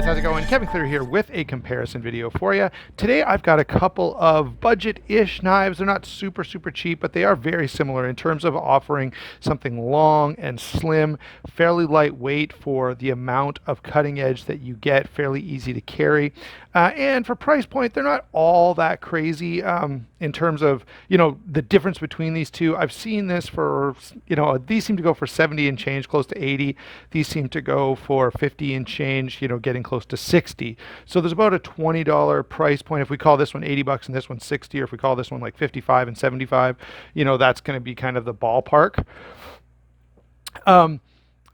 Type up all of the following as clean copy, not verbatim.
guys, how's it going? Kevin Clear here with a comparison video for you. Today I've got a couple of budget-ish knives. They're not super cheap, but they are very similar in terms of offering something long and slim, fairly lightweight for the amount of cutting edge that you get, fairly easy to carry. And for price point, they're not all that crazy in terms of, the difference between these two. I've seen this for, these seem to go for 70 and change, close to 80. These seem to go for 50 and change, getting close to 60. So there's about a $20 price point. If we call this one 80 bucks and this one 60, or if we call this one like 55 and 75, that's going to be kind of the ballpark.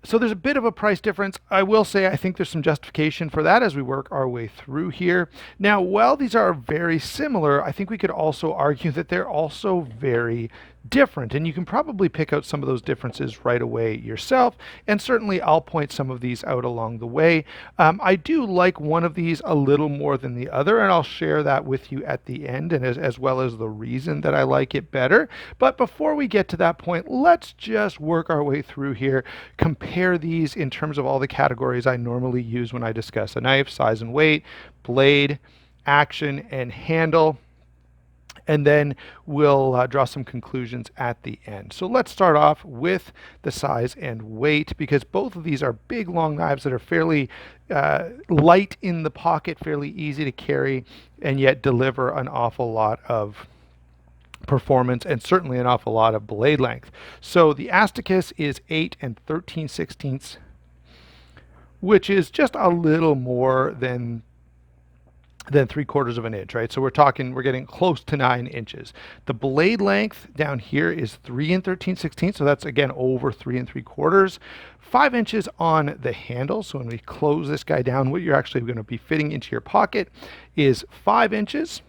So there's a bit of a price difference. I will say I think there's some justification for that as we work our way through here. Now, while these are very similar, I think we could also argue that they're also very different, and you can probably pick out some of those differences right away yourself, and certainly I'll point some of these out along the way. I do like one of these a little more than the other, and I'll share that with you at the end, and as well as the reason that I like it better. But before we get to that point, let's just work our way through here, compare these in terms of all the categories I normally use when I discuss a knife: size and weight, blade, action, and handle. And then we'll draw some conclusions at the end. So let's start off with the size and weight, because both of these are big, long knives that are fairly light in the pocket, fairly easy to carry, and yet deliver an awful lot of performance and certainly an awful lot of blade length. So the Asticus is 8 and 13/16, which is just a little more than 3/4 of an inch, right? So we're getting close to 9 inches. The blade length down here is 3 and 13/16, so that's again over 3 and 3/4. 5 inches on the handle. So when we close this guy down, what you're actually going to be fitting into your pocket is 5 inches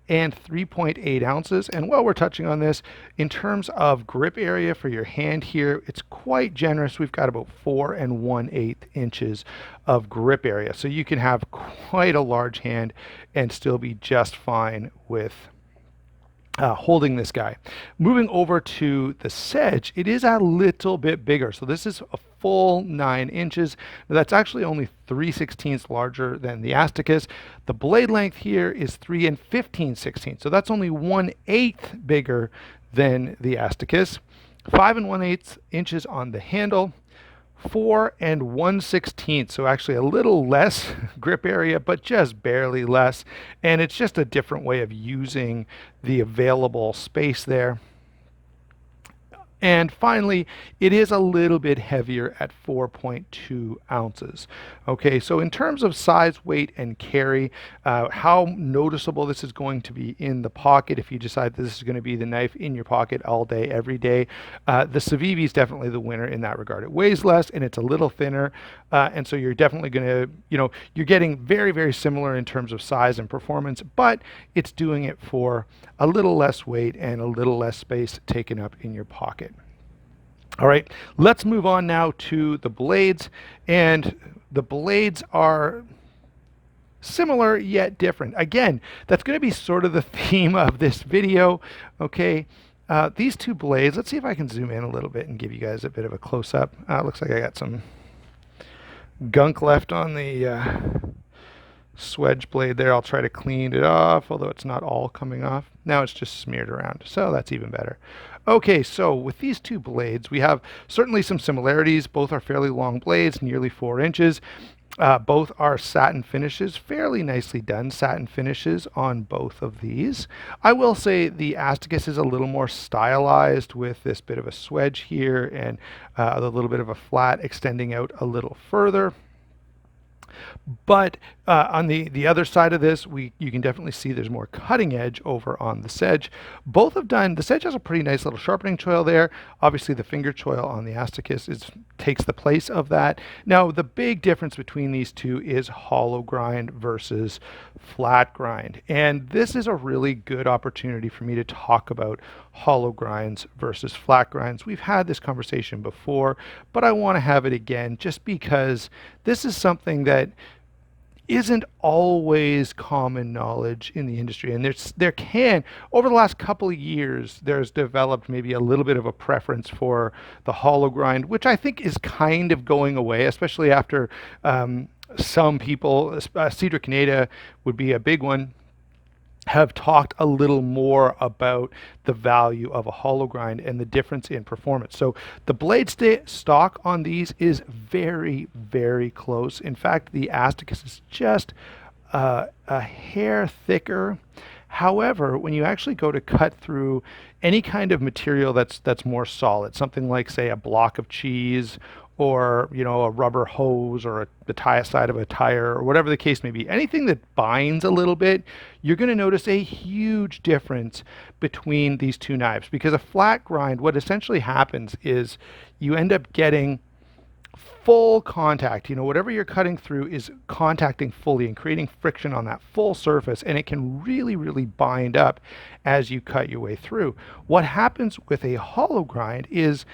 and 3.8 ounces. And while we're touching on this, in terms of grip area for your hand here, it's quite generous. We've got about 4 and 1/8 inches of grip area. So you can have quite a large hand and still be just fine with holding this guy. Moving over to the Sedge, it is a little bit bigger. So this is a full 9 inches. Now that's actually only 3/16 larger than the Asticus. The blade length here is 3 and 15/16. So that's only 1/8 bigger than the Asticus. 5 and 1/8 inches on the handle. 4 and 1/16, so actually a little less grip area, but just barely less. And it's just a different way of using the available space there. And finally, it is a little bit heavier at 4.2 ounces. Okay, so in terms of size, weight, and carry, how noticeable this is going to be in the pocket if you decide that this is going to be the knife in your pocket all day, every day. The Civivi is definitely the winner in that regard. It weighs less and it's a little thinner, and so you're definitely going to, you're getting very similar in terms of size and performance, but it's doing it for a little less weight and a little less space taken up in your pocket. All right, let's move on now to the blades, and the blades are similar yet different. Again, that's going to be sort of the theme of this video. Okay, these two blades, let's see if I can zoom in a little bit and give you guys a bit of a close-up. Looks like I got some gunk left on the Sedge blade there. I'll try to clean it off, although it's not all coming off. Now it's just smeared around, so that's even better. Okay, so with these two blades, we have certainly some similarities. Both are fairly long blades, nearly 4 inches. Both are satin finishes, fairly nicely done satin finishes on both of these. I will say the Asticus is a little more stylized with this bit of a swedge here and a little bit of a flat extending out a little further. But on the other side of this, you can definitely see there's more cutting edge over on the Sedge. Both have done, the Sedge has a pretty nice little sharpening choil there. Obviously the finger choil on the Asticus takes the place of that. Now the big difference between these two is hollow grind versus flat grind. And this is a really good opportunity for me to talk about hollow grinds versus flat grinds. We've had this conversation before, but I want to have it again just because this is something that isn't always common knowledge in the industry. And over the last couple of years, there's developed maybe a little bit of a preference for the hollow grind, which I think is kind of going away, especially after Some people, Cedric Canada would be a big one, have talked a little more about the value of a hollow grind and the difference in performance. So the blade stock on these is very, very close. In fact, the Asticus is just a hair thicker. However, when you actually go to cut through any kind of material that's more solid, something like say a block of cheese or a rubber hose or the tire side of a tire or whatever the case may be, anything that binds a little bit, you're going to notice a huge difference between these two knives, because a flat grind, what essentially happens is you end up getting full contact. Whatever you're cutting through is contacting fully and creating friction on that full surface, and it can really, really bind up as you cut your way through. What happens with a hollow grind is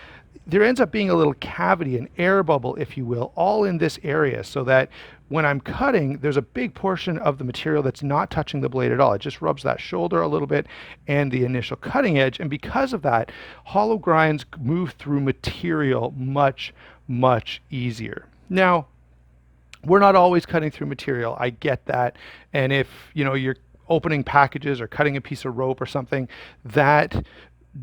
there ends up being a little cavity, an air bubble, if you will, all in this area, so that when I'm cutting, there's a big portion of the material that's not touching the blade at all. It just rubs that shoulder a little bit and the initial cutting edge. And because of that, hollow grinds move through material much, much easier. Now, we're not always cutting through material. I get that. And if, you're opening packages or cutting a piece of rope or something, that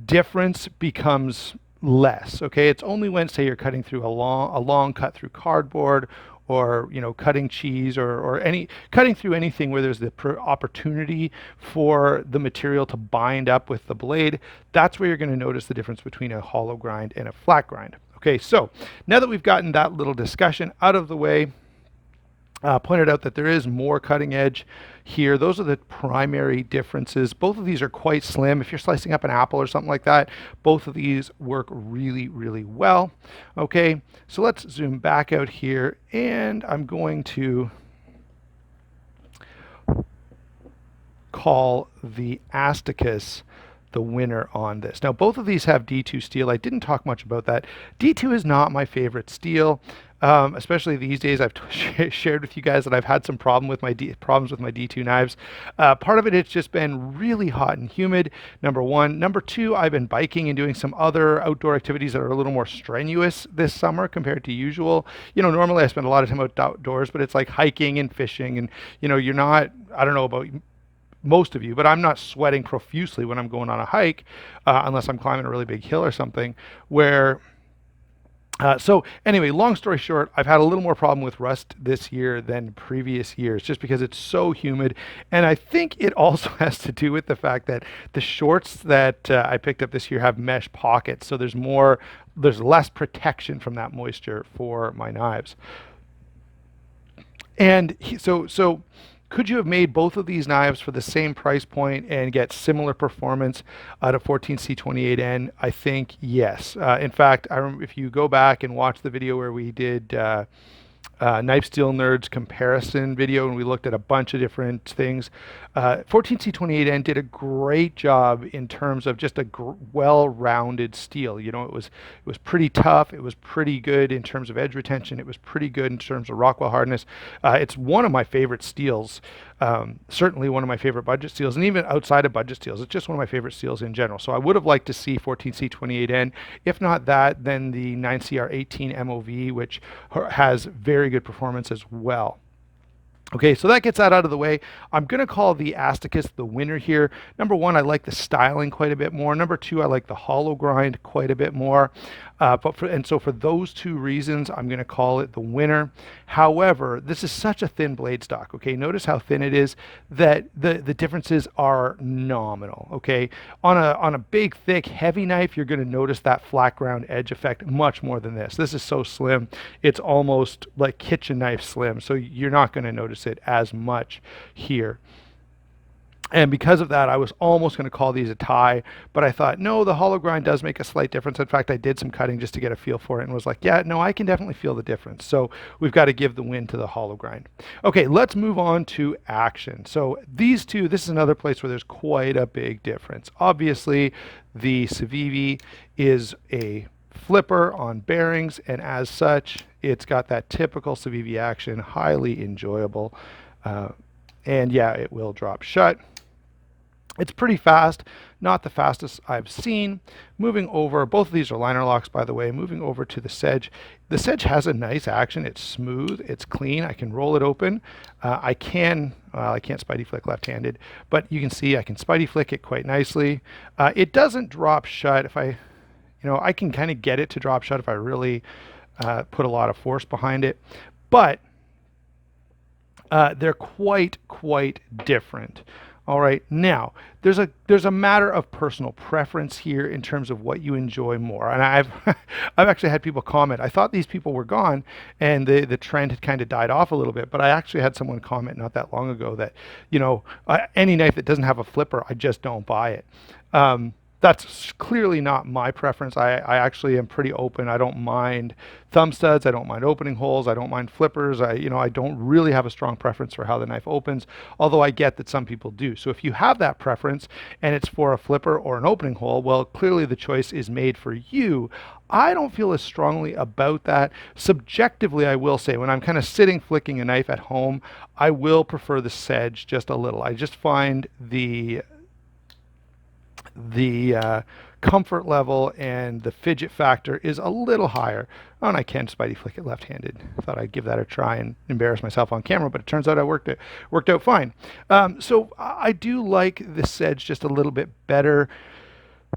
difference becomes less. Okay, it's only when, say, you're cutting through a long cut through cardboard, or cutting cheese, or any cutting through anything where there's the opportunity for the material to bind up with the blade. That's where you're going to notice the difference between a hollow grind and a flat grind. Okay, so now that we've gotten that little discussion out of the way, pointed out that there is more cutting edge here. Those are the primary differences. Both of these are quite slim. If you're slicing up an apple or something like that, both of these work really, really well. Okay, so let's zoom back out here, and I'm going to call the Asticus the winner on this. Now, both of these have D2 steel. I didn't talk much about that. D2 is not my favorite steel, especially these days. I've shared with you guys that I've had some problems with my D2 knives. Part of it, it's just been really hot and humid, number one. Number two, I've been biking and doing some other outdoor activities that are a little more strenuous this summer compared to usual. Normally I spend a lot of time outdoors, but it's like hiking and fishing, and you're not, I don't know about most of you, but I'm not sweating profusely when I'm going on a hike, unless I'm climbing a really big hill or something. So anyway, long story short, I've had a little more problem with rust this year than previous years, just because it's so humid. And I think it also has to do with the fact that the shorts that I picked up this year have mesh pockets, so there's less protection from that moisture for my knives. And so could you have made both of these knives for the same price point and get similar performance out of 14C28N? I think yes. In fact, I remember, if you go back and watch the video where we did Knife Steel Nerds comparison video, and we looked at a bunch of different things. 14C28N did a great job in terms of just a well-rounded steel. It was pretty tough. It was pretty good in terms of edge retention. It was pretty good in terms of Rockwell hardness. It's one of my favorite steels. Certainly one of my favorite budget steels, and even outside of budget steels, it's just one of my favorite steels in general. So I would have liked to see 14C28N. If not that, then the 9CR18 MOV, which has very good performance as well. Okay, so that gets that out of the way. I'm going to call the Asticus the winner here. Number one, I like the styling quite a bit more. Number two, I like the hollow grind quite a bit more. So for those two reasons, I'm going to call it the winner. However, this is such a thin blade stock. Okay, notice how thin it is, that the differences are nominal. Okay, on a big, thick, heavy knife, you're going to notice that flat ground edge effect much more than this. This is so slim, it's almost like kitchen knife slim. So you're not going to notice it as much here. And because of that, I was almost going to call these a tie, but I thought, no, the hollow grind does make a slight difference. In fact, I did some cutting just to get a feel for it, and was like, yeah, no, I can definitely feel the difference. So we've got to give the win to the hollow grind. Okay, let's move on to action. So these two, this is another place where there's quite a big difference. Obviously, the Civivi is a flipper on bearings, and as such, it's got that typical Civivi action, highly enjoyable. And yeah, it will drop shut. It's pretty fast, not the fastest I've seen. Moving over, both of these are liner locks, by the way. Moving over to the Sedge. The Sedge has a nice action. It's smooth, it's clean. I can roll it open. I can't Spidey flick left-handed, but you can see I can Spidey flick it quite nicely. It doesn't drop shut. If I, I can kind of get it to drop shut if I really put a lot of force behind it, but they're quite different. All right, now there's a matter of personal preference here in terms of what you enjoy more. And I've I've actually had people comment. I thought these people were gone and the trend had kind of died off a little bit, but I actually had someone comment not that long ago that any knife that doesn't have a flipper, I just don't buy it. That's clearly not my preference. I actually am pretty open. I don't mind thumb studs. I don't mind opening holes. I don't mind flippers. I don't really have a strong preference for how the knife opens, although I get that some people do. So if you have that preference and it's for a flipper or an opening hole, well, clearly the choice is made for you. I don't feel as strongly about that. Subjectively, I will say, when I'm kind of sitting flicking a knife at home, I will prefer the Sedge just a little. I just find the comfort level and the fidget factor is a little higher. Oh, and I can Spidey flick it left-handed. Thought I'd give that a try and embarrass myself on camera, but it turns out I worked out fine. So I do like the Sedge just a little bit better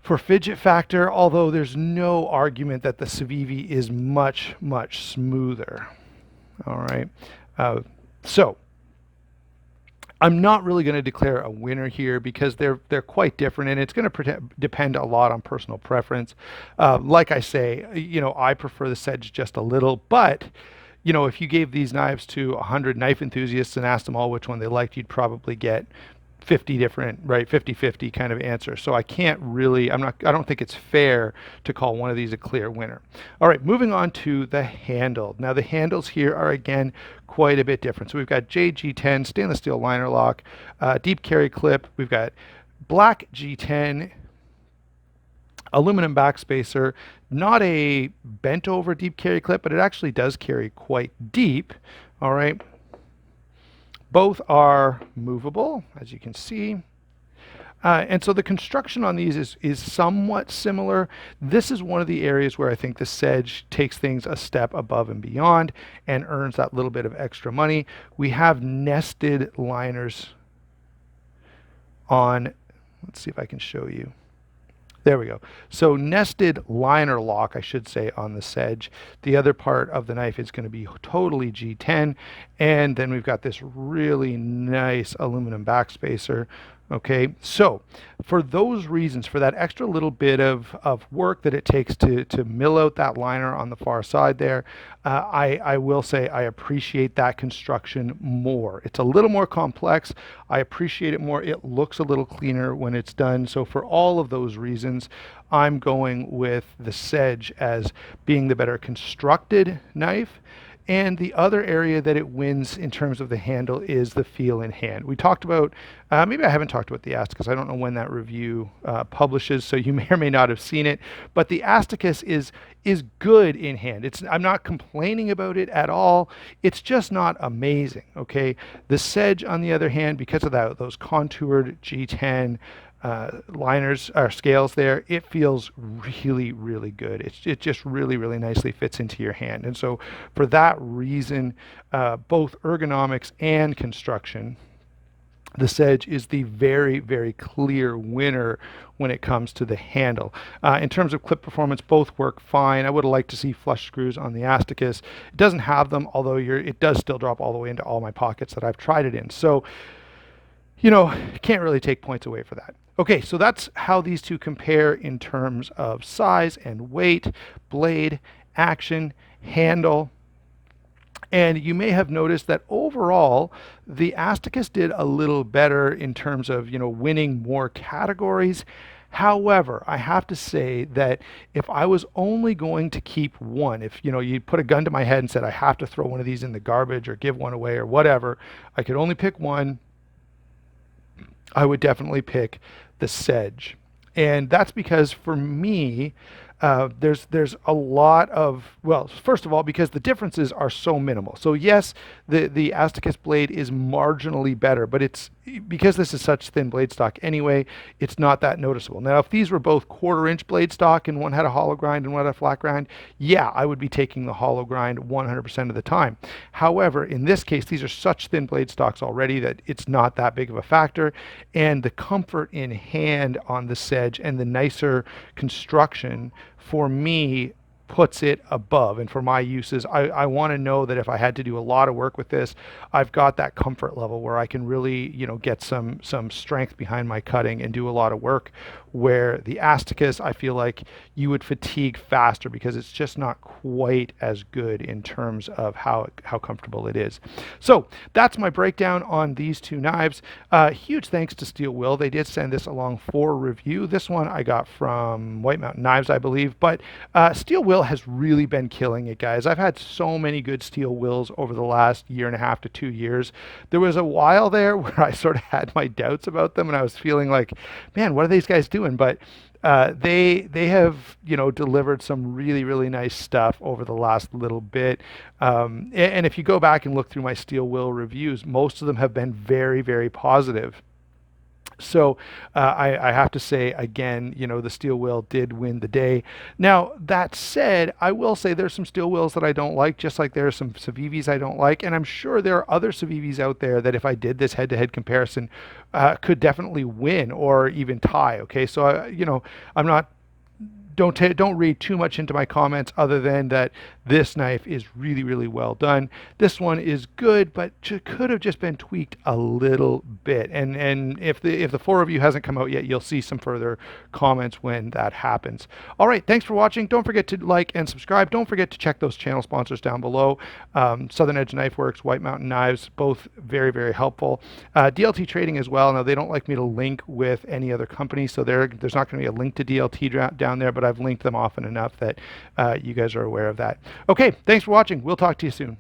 for fidget factor, although there's no argument that the Civivi is much smoother. All right. So I'm not really going to declare a winner here because they're quite different, and it's going to depend a lot on personal preference. Like I say, I prefer the Sedge just a little, but if you gave these knives to 100 knife enthusiasts and asked them all which one they liked, you'd probably get 50 different, right, 50-50 kind of answers. So I can't really, I don't think it's fair to call one of these a clear winner. All right, moving on to the handle. Now the handles here are again quite a bit different. So we've got JG10 stainless steel liner lock, deep carry clip. We've got black G10 aluminum backspacer, not a bent over deep carry clip, but it actually does carry quite deep. All right. Both are movable, as you can see. And so the construction on these is somewhat similar. This is one of the areas where I think the Sedge takes things a step above and beyond and earns that little bit of extra money. We have nested liners on, let's see if I can show you. There we go. So nested liner lock, I should say, on the Sedge. The other part of the knife is going to be totally G10. And then we've got this really nice aluminum backspacer. Okay, so for those reasons, for that extra little bit of work that it takes to mill out that liner on the far side there, I will say I appreciate that construction more. It's a little more complex. I appreciate it more. It looks a little cleaner when it's done. So for all of those reasons, I'm going with the Sedge as being the better constructed knife. And the other area that it wins in terms of the handle is the feel in hand. We talked about, maybe I haven't talked about the Asticus. I don't know when that review publishes, so you may or may not have seen it. But the Asticus is good in hand. I'm not complaining about it at all. It's just not amazing, okay? The Sedge, on the other hand, because of those contoured G10 liners or scales there, it feels really good. It just really nicely fits into your hand. And so for that reason, both ergonomics and construction, the Sedge is the very clear winner when it comes to the handle. In terms of clip performance, both work fine. I would have liked to see flush screws on the Asticus. It doesn't have them, although it does still drop all the way into all my pockets that I've tried it in. So can't really take points away for that. Okay, so that's how these two compare in terms of size and weight, blade, action, handle. And you may have noticed that overall, the Asticus did a little better in terms of, winning more categories. However, I have to say that if I was only going to keep one, if you put a gun to my head and said I have to throw one of these in the garbage or give one away or whatever, I could only pick one, I would definitely pick the Sedge. And that's because for me, There's a lot of, well, first of all, because the differences are so minimal. So yes, the Asticus blade is marginally better, but it's because this is such thin blade stock anyway, it's not that noticeable. Now, if these were both 1/4 inch blade stock and one had a hollow grind and one had a flat grind, yeah, I would be taking the hollow grind 100% of the time. However, in this case, these are such thin blade stocks already that it's not that big of a factor, and the comfort in hand on the Sedge and the nicer construction for me puts it above. And for my uses, I want to know that if I had to do a lot of work with this, I've got that comfort level where I can really, get some strength behind my cutting and do a lot of work. Where the Asticus, I feel like you would fatigue faster because it's just not quite as good in terms of how comfortable it is. So that's my breakdown on these two knives. Huge thanks to Steel Will. They did send this along for review. This one I got from White Mountain Knives, I believe. But Steel Will has really been killing it, guys. I've had so many good Steel Wills over the last 1.5 to 2 years. There was a while there where I sort of had my doubts about them, and I was feeling like, man, what are these guys doing? But they have delivered some really nice stuff over the last little bit. And if you go back and look through my Steel Will reviews, most of them have been very positive. So I have to say again, the Steel Will did win the day. Now that said, I will say there's some Steel Wills that I don't like, just like there are some Civivis I don't like, and I'm sure there are other Civivis out there that if I did this head-to-head comparison, could definitely win or even tie. Okay, so I'm not. Don't read too much into my comments other than that this knife is really well done. This one is good, but could have just been tweaked a little bit. And if the full review hasn't come out yet, you'll see some further comments when that happens. All right, thanks for watching. Don't forget to like and subscribe. Don't forget to check those channel sponsors down below. Southern Edge Knife Works, White Mountain Knives, both very helpful. DLT Trading as well. Now they don't like me to link with any other company, so there's not going to be a link to DLT down there, but I've linked them often enough that you guys are aware of that. Okay, thanks for watching. We'll talk to you soon.